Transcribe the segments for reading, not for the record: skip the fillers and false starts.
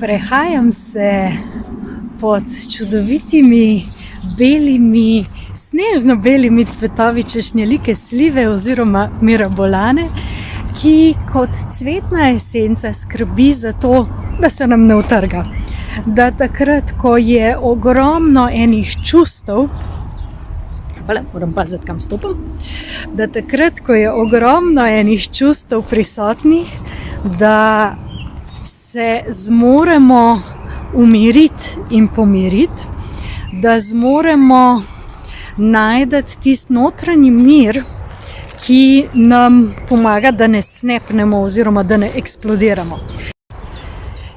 Sprehajam se pod čudovitimi belimi, snežno-belimi cvetovi češnjelike slive oziroma mirabolane, ki kot cvetna esenca skrbi za to, da se nam ne utrga. Da takrat, ko je ogromno enih čustev, moram paziti, kam stopam, da takrat, ko je ogromno enih čustev prisotnih, da se zmoremo umiriti in pomiriti, da zmoremo najti tisti notranji mir, ki nam pomaga, da ne snepnemo oziroma da ne eksplodiramo.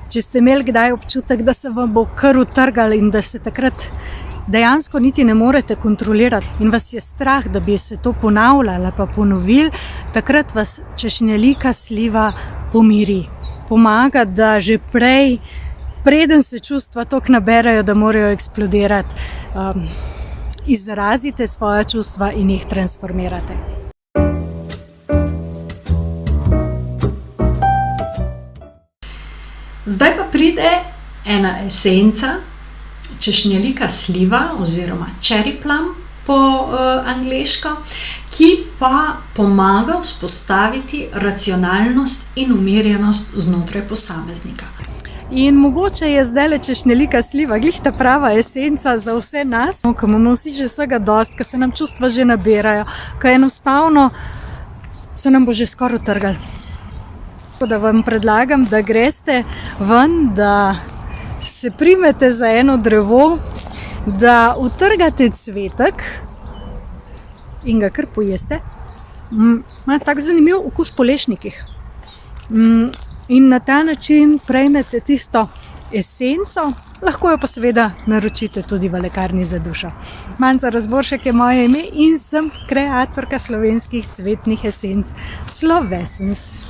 Če ste imeli kdaj občutek, da se vam bo kar utrgal in da se takrat dejansko niti ne morete kontrolirati in vas je strah, da bi se to ponavljalo pa ponovili, takrat vas češnjelika sliva pomiri. Pomaga, da že prej, preden se čustva toliko naberajo, da morajo eksplodirati, izrazite svoja čustva in jih transformirate. Zdaj pa pride ena esenca češnjelika sliva oziroma cherry plum po angleško, ki pa pomaga vzpostaviti racionalnost in umirjenost znotraj posameznika. In mogoče je zdajle češnjelika sliva glih ta prava esenca za vse nas, ko imamo vsi že vsega dosti, ko se nam čustva že nabirajo, ko enostavno se nam bo že skoraj utrgal. Tako da vam predlagam, da greste ven, da se primete za eno drevo, da utrgate cvetek in ga kar pojeste. Ima tak zanimiv okus po lešnikih. In na ta način prejmete tisto esenco, lahko jo pa seveda naročite tudi v lekarni za dušo. Manca Razboršek je moje ime in sem kreatorka slovenskih cvetnih esenc Slovesens.